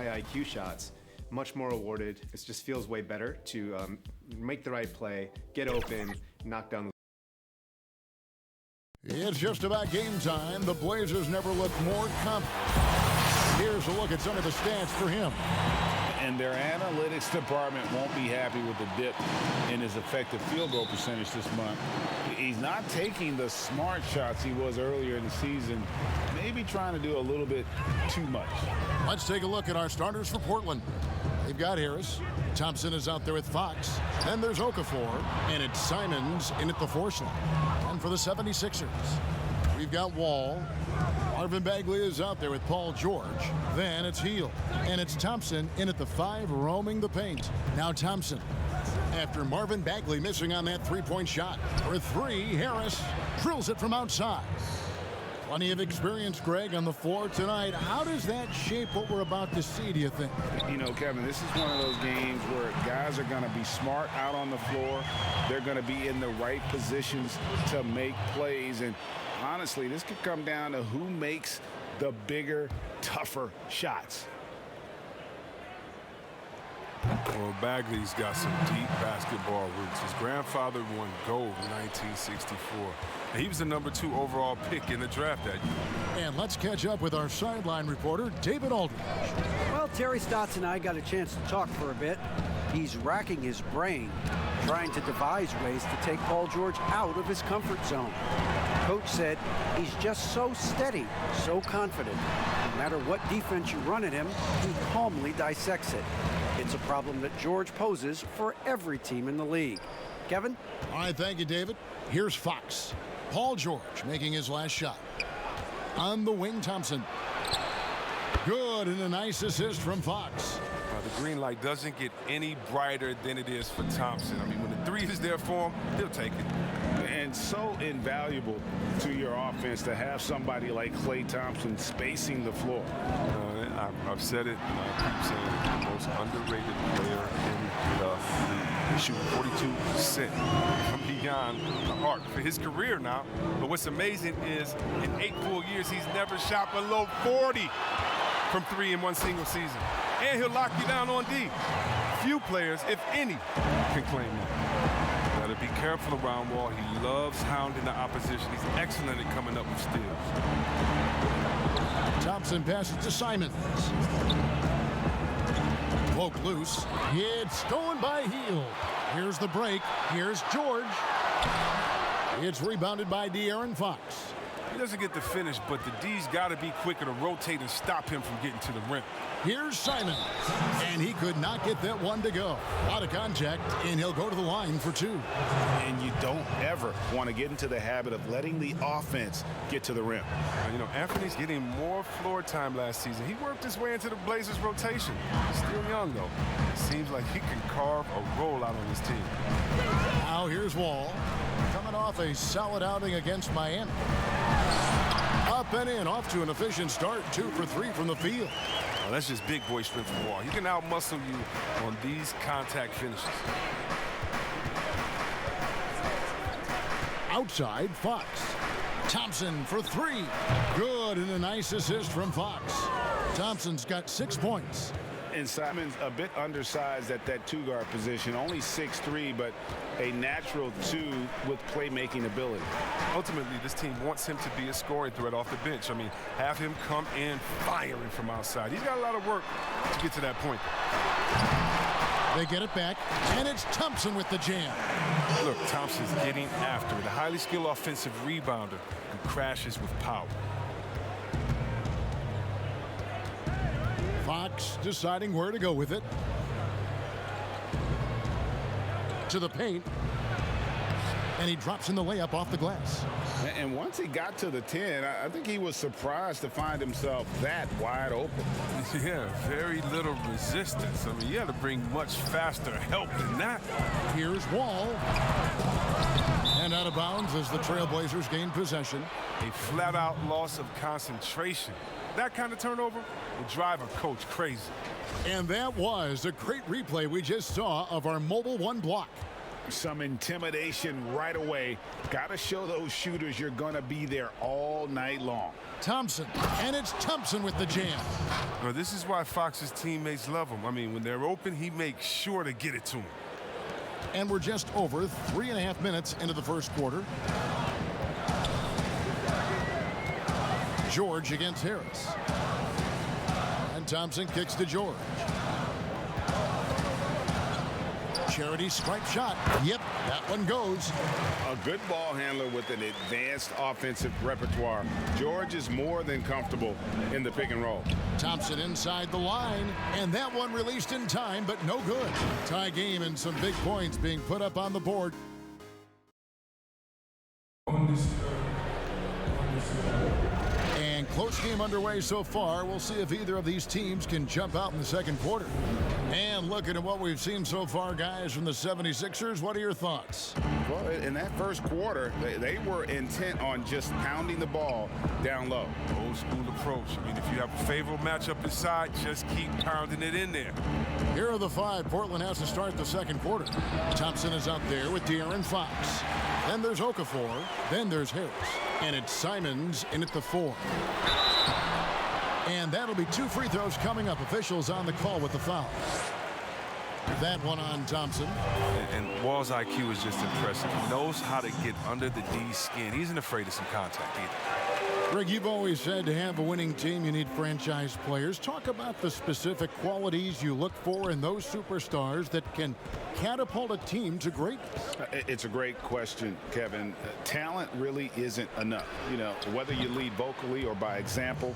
high IQ shots, much more rewarded. It just feels way better to make the right play, get open, knock down the. It's just about game time. The Blazers never looked more confident. Here's a look at some of the stats for him. And their analytics department won't be happy with the dip in his effective field goal percentage this month. He's not taking the smart shots he was earlier in the season, maybe trying to do a little bit too much. Let's take a look at our starters for Portland. They've got Harris. Thompson is out there with Fox. Then there's Okafor. And it's Simons in at the 4 slot. And for the 76ers, we've got Wall. Marvin Bagley is out there with Paul George. Then it's Hield. And it's Thompson in at the 5, roaming the paint. Now Thompson. After Marvin Bagley missing on that 3-point shot. For 3, Harris drills it from outside. Plenty of experience, Greg, on the floor tonight. How does that shape what we're about to see, do you think? You know, Kevin, this is one of those games where guys are going to be smart out on the floor. They're going to be in the right positions to make plays. And honestly, this could come down to who makes the bigger, tougher shots. Well, Bagley's got some deep basketball roots. His grandfather won gold in 1964. And he was the #2 overall pick in the draft that year. And let's catch up with our sideline reporter, David Aldridge. Well, Terry Stotts and I got a chance to talk for a bit. He's racking his brain, trying to devise ways to take Paul George out of his comfort zone. Coach said he's just so steady, so confident. No matter what defense you run at him, he calmly dissects it. It's a problem that George poses for every team in the league. Kevin? All right, thank you, David. Here's Fox. Paul George making his last shot. On the wing, Thompson. Good, and a nice assist from Fox. The green light doesn't get any brighter than it is for Thompson. I mean, when the 3 is there for him, he'll take it. And so invaluable to your offense to have somebody like Klay Thompson spacing the floor. I've said it, and I keep saying it, the most underrated player in the league. He's shooting 42% from beyond the arc for his career now. But what's amazing is in 8 full years, he's never shot below 40 from 3 in one single season. And he'll lock you down on D. Few players, if any, can claim that. Gotta be careful around Wall. He loves hounding the opposition. He's excellent at coming up with steals. Thompson passes to Simons. Poke loose. It's stolen by Hield. Here's the break. Here's George. It's rebounded by De'Aaron Fox. He doesn't get the finish, but the D's got to be quicker to rotate and stop him from getting to the rim. Here's Simons, and he could not get that one to go. Out of contact, and he'll go to the line for 2. And you don't ever want to get into the habit of letting the offense get to the rim. You know, Anthony's getting more floor time last season. He worked his way into the Blazers' rotation. He's still young, though. It seems like he can carve a roll out on his team. Now here's Wall, coming off a solid outing against Miami. Up and in, off to an efficient start. 2 for 3 from the field. Well, that's just big boy strength from Wall. He can out-muscle you on these contact finishes. Outside, Fox. Thompson for 3. Good, and a nice assist from Fox. Thompson's got 6 points. And Simon's a bit undersized at that 2-guard position, only 6'3", but a natural 2 with playmaking ability. Ultimately, this team wants him to be a scoring threat off the bench. I mean, have him come in firing from outside. He's got a lot of work to get to that point. They get it back, and it's Thompson with the jam. Look, Thompson's getting after it. A highly skilled offensive rebounder who crashes with power. Fox deciding where to go with it. To the paint. And he drops in the layup off the glass. And once he got to the 10, I think he was surprised to find himself that wide open. Yeah, very little resistance. I mean, you had to bring much faster help than that. Here's Wall. And out of bounds as the Trailblazers gain possession. A flat-out loss of concentration. That kind of turnover will drive a coach crazy. And that was a great replay we just saw of our Mobile One block. Some intimidation right away. Got to show those shooters you're going to be there all night long. Thompson, and it's Thompson with the jam. Well, this is why Fox's teammates love him. I mean, when they're open, he makes sure to get it to them. And we're just over 3.5 minutes into the first quarter. George against Harris. And Thompson kicks to George. Charity stripe shot. Yep, that one goes. A good ball handler with an advanced offensive repertoire. George is more than comfortable in the pick and roll. Thompson inside the line, and that one released in time, but no good. Tie game and some big points being put up on the board. And close game underway so far. We'll see if either of these teams can jump out in the second quarter. And looking at what we've seen so far, guys, from the 76ers, what are your thoughts? Well, in that first quarter, they were intent on just pounding the ball down low. Old school approach. I mean, if you have a favorable matchup inside, just keep pounding it in there. Here are the five Portland has to start the second quarter. Thompson is out there with De'Aaron Fox. Then there's Okafor. Then there's Harris. And it's Simons in at the 4. And that'll be 2 free throws coming up. Officials on the call with the foul. That one on Thompson. And Wall's IQ is just impressive. He knows how to get under the D's skin. He isn't afraid of some contact either. Greg, you've always said to have a winning team, you need franchise players. Talk about the specific qualities you look for in those superstars that can catapult a team to greatness. It's a great question, Kevin. Talent really isn't enough. You know, whether you lead vocally or by example,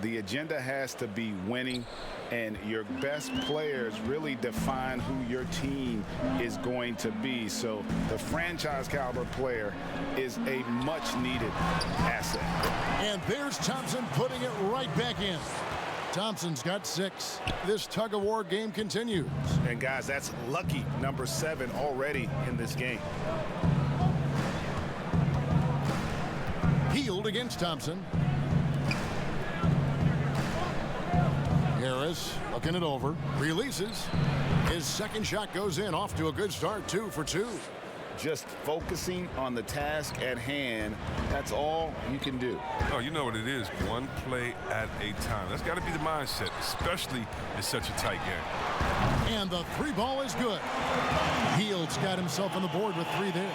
the agenda has to be winning, and your best players really define who your team is going to be. So the franchise caliber player is a much needed asset. And there's Thompson putting it right back in. Thompson's got 6. This tug-of-war game continues. And guys, that's lucky number 7 already in this game. Healed against Thompson. Harris looking it over, releases. His second shot goes in, off to a good start, 2 for 2. Just focusing on the task at hand, that's all you can do. Oh, you know what it is, one play at a time. That's got to be the mindset, especially in such a tight game. And the 3 ball is good. Hield's got himself on the board with 3 there.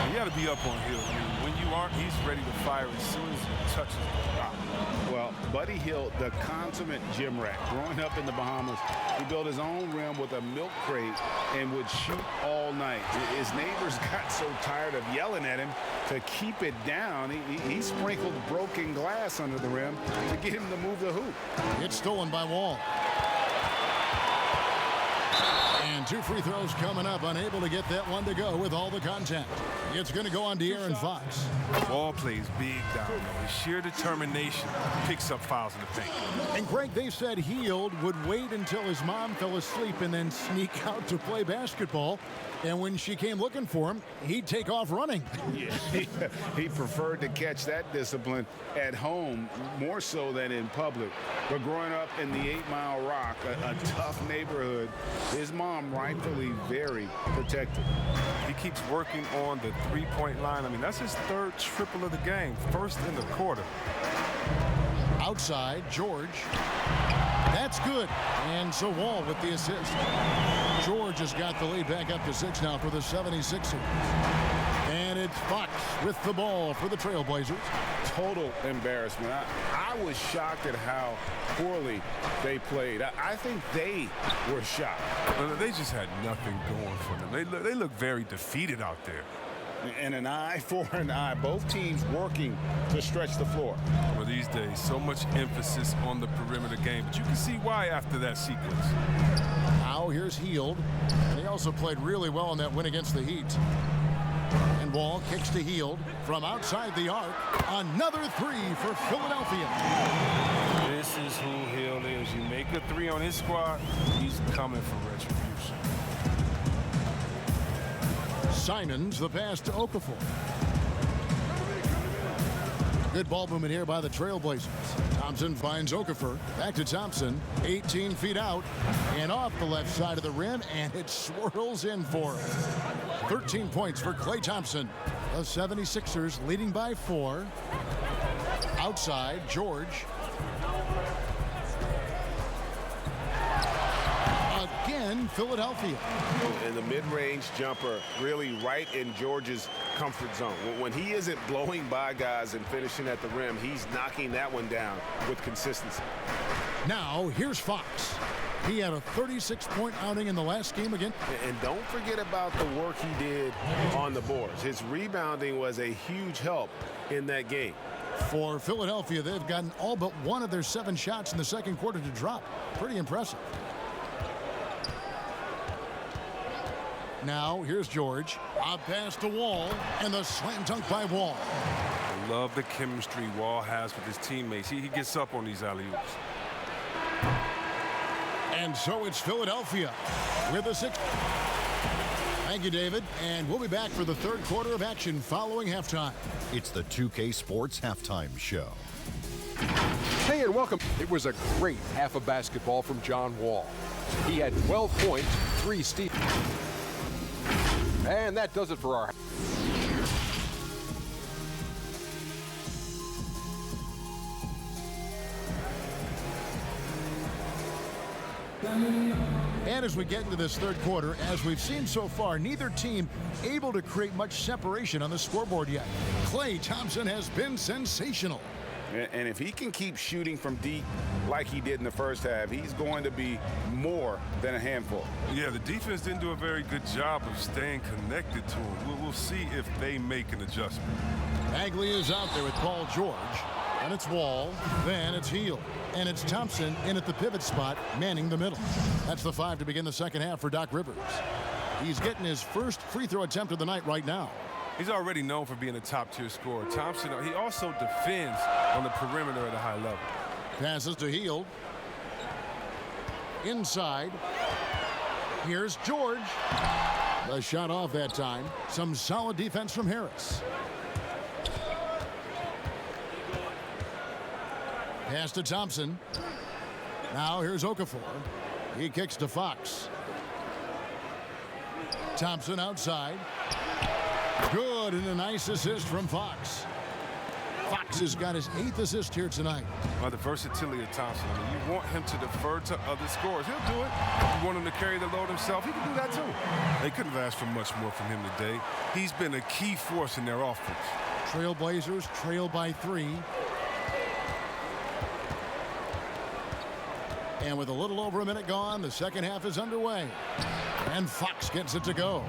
You got to be up on Hield. I mean, when you aren't, he's ready to fire as soon as he touches the rock. Well, Buddy Hield, the consummate gym rat. Growing up in the Bahamas, he built his own rim with a milk crate and would shoot all night. His neighbors got so tired of yelling at him to keep it down. He sprinkled broken glass under the rim to get him to move the hoop. It's stolen by Wall. And 2 free throws coming up, unable to get that one to go with all the contact. It's going to go on De'Aaron Fox. Ball plays big down low. His sheer determination picks up fouls in the paint. And Greg, they said Hield would wait until his mom fell asleep and then sneak out to play basketball. And when she came looking for him, he'd take off running. Yeah, he preferred to catch that discipline at home more so than in public. But growing up in the 8 Mile Rock, a tough neighborhood, his mom rightfully very protective. He keeps working on the three-point line. I mean, that's his 3rd triple of the game, 1st in the quarter. Outside, George. That's good. And so Wall with the assist. George has got the lead back up to 6 now for the 76ers. And it's Fox with the ball for the Trailblazers. Total embarrassment. I was shocked at how poorly they played. I think they were shocked. Well, they just had nothing going for them. They look very defeated out there. And an eye for an eye. Both teams working to stretch the floor. Well, these days, so much emphasis on the perimeter game, but you can see why after that sequence. Now here's Hield. And he also played really well in that win against the Heat. And Wall kicks to Hield from outside the arc. Another 3 for Philadelphia. This is who Hield is. You make a 3 on his squad, he's coming for retribution. Simons, the pass to Okafor. Good ball movement here by the Trailblazers. Thompson finds Okafor. Back to Thompson. 18 feet out and off the left side of the rim, and it swirls in for him. 13 points for Klay Thompson. The 76ers leading by 4. Outside, George. Again, Philadelphia. And the mid-range jumper really right in George's comfort zone. When he isn't blowing by guys and finishing at the rim, he's knocking that one down with consistency. Now, here's Fox. He had a 36-point outing in the last game again. And don't forget about the work he did on the boards. His rebounding was a huge help in that game. For Philadelphia, they've gotten all but one of their 7 shots in the second quarter to drop. Pretty impressive. Now, here's George. A pass to Wall, and the slam dunk by Wall. I love the chemistry Wall has with his teammates. He gets up on these alley-oops. And so it's Philadelphia with a 6. Thank you, David. And we'll be back for the third quarter of action following halftime. It's the 2K Sports Halftime Show. Hey, and welcome. It was a great half of basketball from John Wall. He had 12 points, 3 steals. And that does it for our... And as we get into this third quarter, as we've seen so far, neither team able to create much separation on the scoreboard yet. Klay Thompson has been sensational. And if he can keep shooting from deep like he did in the first half, he's going to be more than a handful. Yeah, the defense didn't do a very good job of staying connected to him. We'll see if they make an adjustment. Bagley is out there with Paul George. And it's Wall, then it's Hield. And it's Thompson in at the pivot spot, manning the middle. That's the 5 to begin the second half for Doc Rivers. He's getting his first free throw attempt of the night right now. He's already known for being a top-tier scorer. Thompson, he also defends on the perimeter at a high level. Passes to Hield. Inside. Here's George. The shot off that time. Some solid defense from Harris. Pass to Thompson. Now here's Okafor. He kicks to Fox. Thompson outside. Good, and a nice assist from Fox. Fox has got his 8th assist here tonight. Well, the versatility of Thompson. I mean, you want him to defer to other scorers. He'll do it. You want him to carry the load himself. He can do that too. They couldn't have asked for much more from him today. He's been a key force in their offense. Trailblazers trail by 3. And with a little over a minute gone, the second half is underway. And Fox gets it to go.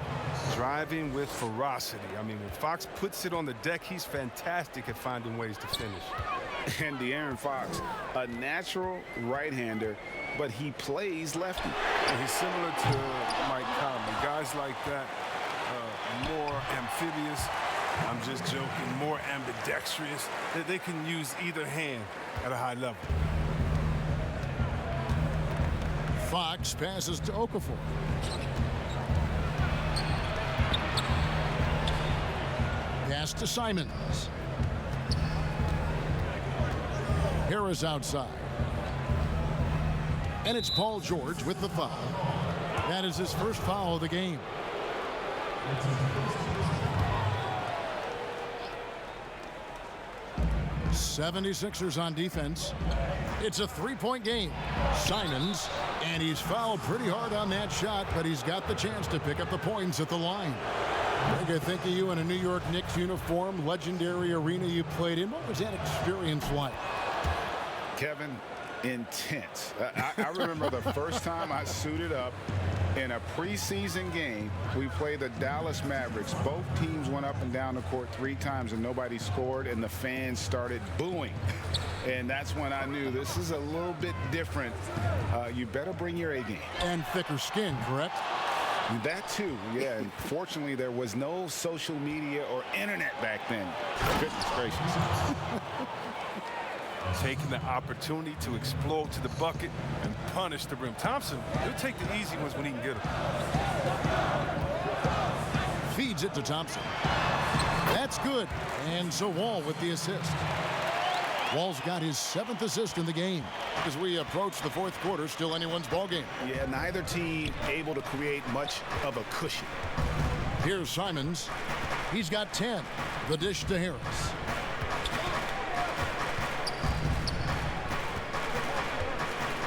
Driving with ferocity. I mean, when Fox puts it on the deck, he's fantastic at finding ways to finish. And De'Aaron Fox, a natural right-hander, but he plays lefty. And he's similar to Mike Conley. Guys like that, more amphibious. I'm just joking. More ambidextrous. They can use either hand at a high level. Fox passes to Okafor. Pass to Simons. Harris outside. And it's Paul George with the foul. That is his first foul of the game. '76ers on defense. It's a 3-point game. Simons, and he's fouled pretty hard on that shot, but he's got the chance to pick up the points at the line. Greg, I think of you in a New York Knicks uniform, legendary arena you played in. What was that experience like? Kevin, intense. I remember the first time I suited up in a preseason game. We played the Dallas Mavericks. Both teams went up and down the court 3 times and nobody scored, and the fans started booing. And that's when I knew this is a little bit different. You better bring your A game. And thicker skin, correct? That too, yeah. And fortunately, there was no social media or internet back then. Goodness gracious. Taking the opportunity to explode to the bucket and punish the rim. Thompson, he'll take the easy ones when he can get them. Feeds it to Thompson. That's good. And so Wall with the assist. Wall's got his 7th assist in the game. As we approach the 4th quarter, still anyone's ball game. Yeah, neither team able to create much of a cushion. Here's Simons. He's got 10. The dish to Harris.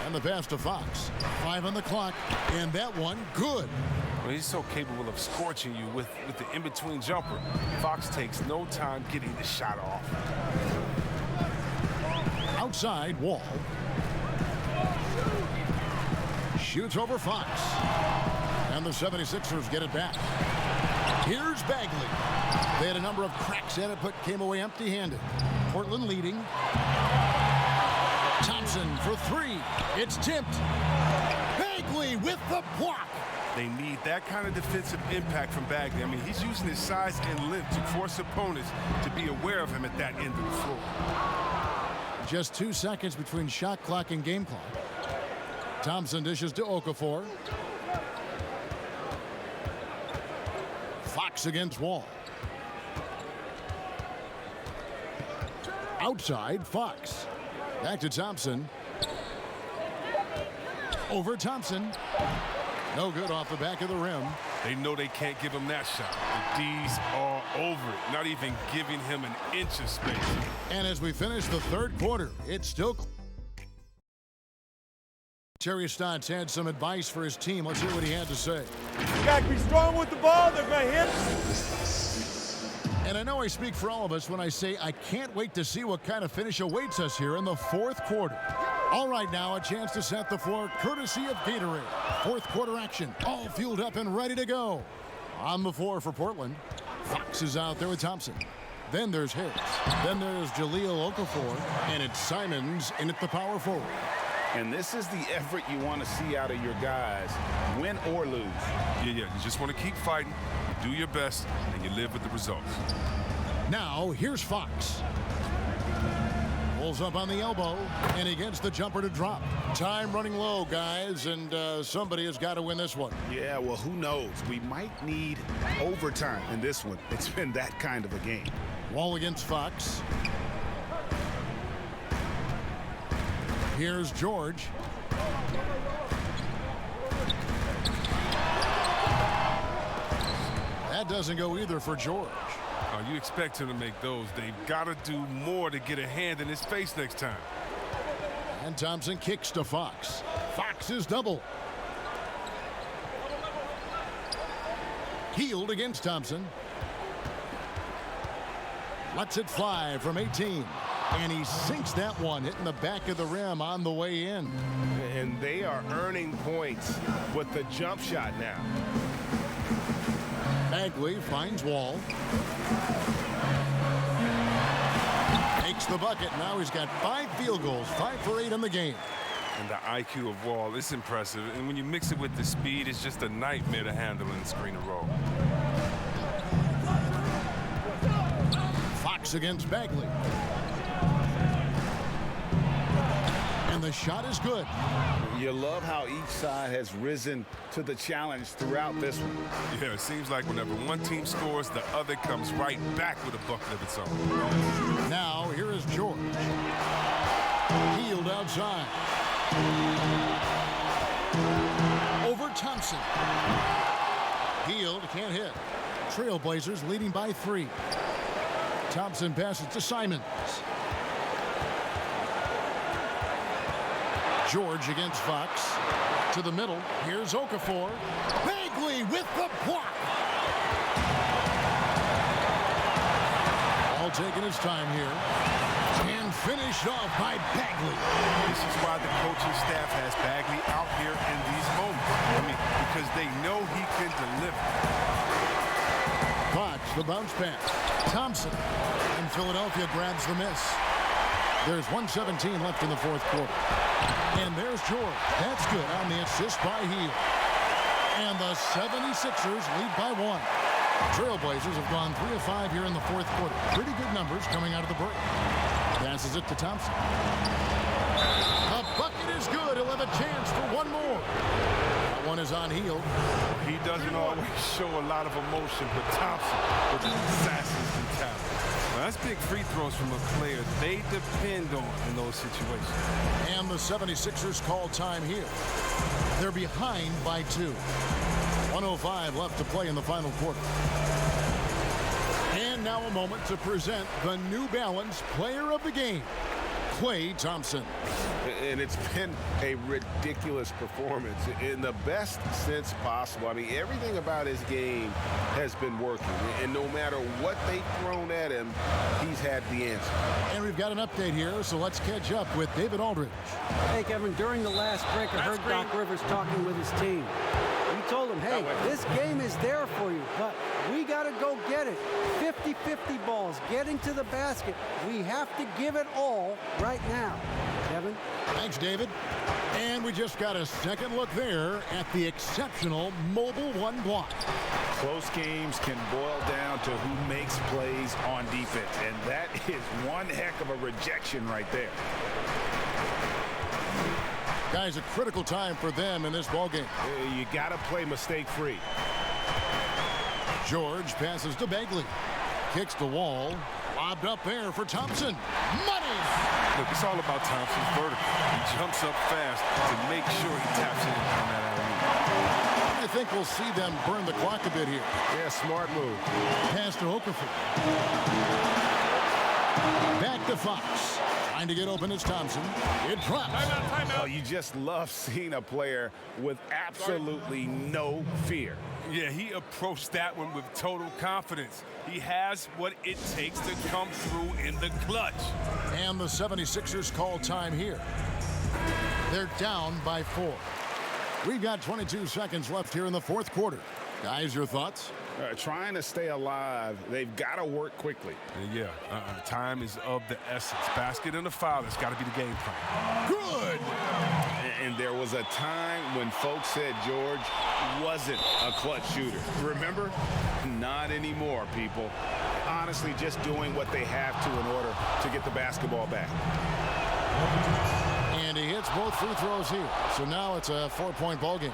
And the pass to Fox. 5 on the clock, and that one good. Well, he's so capable of scorching you with the in-between jumper. Fox takes no time getting the shot off. Outside, Wall. Shoots over Fox. And the 76ers get it back. Here's Bagley. They had a number of cracks at it, but came away empty-handed. Portland leading. Thompson for 3. It's tipped. Bagley with the block. They need that kind of defensive impact from Bagley. I mean, he's using his size and length to force opponents to be aware of him at that end of the floor. Just 2 seconds between shot clock and game clock. Thompson dishes to Okafor. Fox against Wall. Outside, Fox. Back to Thompson. Over Thompson. No good off the back of the rim. They know they can't give him that shot. The D's all over it, not even giving him an inch of space. And as we finish the 3rd quarter, it's still... Terry Stotts had some advice for his team. Let's hear what he had to say. You got to be strong with the ball. They're going to hit. And I know I speak for all of us when I say I can't wait to see what kind of finish awaits us here in the 4th quarter. All right, now a chance to set the floor courtesy of Gatorade. 4th quarter action, all fueled up and ready to go. On the floor for Portland, Fox is out there with Thompson. Then there's Harris. Then there's Jahlil Okafor. And it's Simons in at the power forward. And this is the effort you want to see out of your guys, win or lose. Yeah, you just want to keep fighting, you do your best, and you live with the results. Now, here's Fox. Pulls up on the elbow, and he gets the jumper to drop. Time running low, guys, and somebody has got to win this one. Yeah, well, who knows? We might need overtime in this one. It's been that kind of a game. Wall against Fox. Here's George. That doesn't go either for George. You expect him to make those. They've got to do more to get a hand in his face next time. And Thompson kicks to Fox. Fox is double. Healed against Thompson. Lets it fly from 18. And he sinks that one, hitting the back of the rim on the way in. And they are earning points with the jump shot now. Bagley finds Wall. Makes the bucket. Now he's got 5 field goals, 5 for 8 in the game. And the IQ of Wall is impressive. And when you mix it with the speed, it's just a nightmare to handle in the screen and roll. Fox against Bagley. And the shot is good. You love how each side has risen to the challenge throughout this one. Yeah, it seems like whenever one team scores, the other comes right back with a bucket of its own. Now, here is George. Healed outside. Over Thompson. Healed, can't hit. Trailblazers leading by 3. Thompson passes to Simons. George against Fox. To the middle. Here's Okafor. Bagley with the block. All taking his time here. And finished off by Bagley. This is why the coaching staff has Bagley out here in these moments. I mean, because they know he can deliver. Fox, the bounce pass. Thompson. And Philadelphia grabs the miss. There's 1:17 left in the 4th quarter. And there's George. That's good on the assist by Hield. And the 76ers lead by 1. Trailblazers have gone 3 of 5 here in the 4th quarter. Pretty good numbers coming out of the break. Passes it to Thompson. The bucket is good. He'll have a chance for one more. That one is on Hield. He doesn't always show a lot of emotion, but Thompson with his assassins and talent. Well, that's big free throws from a player they depend on in those situations. And the 76ers call time here. They're behind by 2. 1:05 left to play in the final quarter. And now a moment to present the New Balance Player of the Game, Klay Thompson. And it's been a ridiculous performance in the best sense possible. I mean, everything about his game has been working. And no matter what they've thrown at him, he's had the answer. And we've got an update here, so let's catch up with David Aldridge. Hey, Kevin, during the last break, I heard Doc Rivers talking with his team. He told them, hey, this game is there for you, but we got to go get it. 50-50 balls, getting to the basket. We have to give it all right now. Kevin? Thanks, David. And we just got a second look there at the exceptional Mobile One block. Close games can boil down to who makes plays on defense, and that is one heck of a rejection right there. Guys, a critical time for them in this ballgame. You got to play mistake-free. George passes to Bagley. Kicks the wall. Lobbed up there for Thompson. Money! Look, it's all about Thompson's vertical. He jumps up fast to make sure he taps in on that alley-oop. I think we'll see them burn the clock a bit here. Yeah, smart move. Pass to Okafor. Back to Fox. Trying to get open is Thompson. It drops. Oh, you just love seeing a player with absolutely no fear. Yeah, he approached that one with total confidence. He has what it takes to come through in the clutch. And the 76ers call time here. They're down by 4. We've got 22 seconds left here in the fourth quarter. Guys, your thoughts? Trying to stay alive, they've got to work quickly. Yeah, time is of the essence. Basket and a foul, it's got to be the game plan. Good! And there was a time when folks said George wasn't a clutch shooter. Remember? Not anymore, people. Honestly, just doing what they have to in order to get the basketball back. And he hits both free throws here. So now it's a 4-point ball game.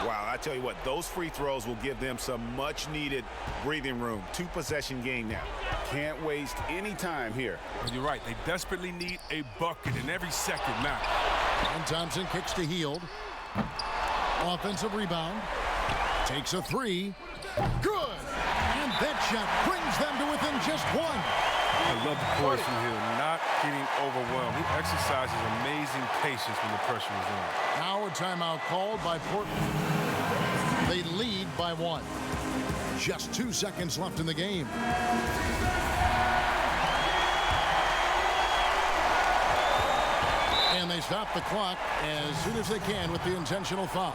Wow, I tell you what, those free throws will give them some much-needed breathing room. 2-possession game now. Can't waste any time here. You're right. They desperately need a bucket, and every second matters. And Thompson kicks to Hield. Offensive rebound. Takes a 3. Good! And that shot brings them to within just 1. I love the poise from Hill, not getting overwhelmed. He exercises amazing patience when the pressure is on. Now a timeout called by Portland. They lead by 1. Just 2 seconds left in the game. And they stop the clock as soon as they can with the intentional foul.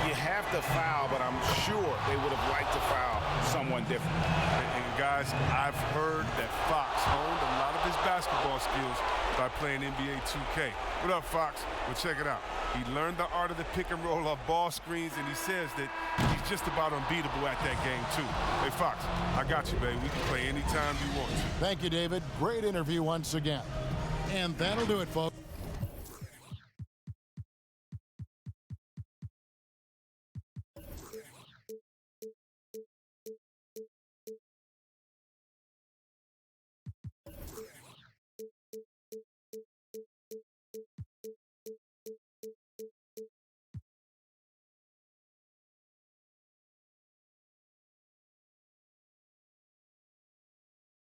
You have to foul, but I'm sure they would have liked to foul someone different. And guys, I've heard that Fox honed a lot of his basketball skills by playing NBA 2K. What up, Fox? Well, check it out. He learned the art of the pick and roll off ball screens, and he says that he's just about unbeatable at that game, too. Hey, Fox, I got you, baby. We can play anytime you want to. Thank you, David. Great interview once again. And that'll do it, folks.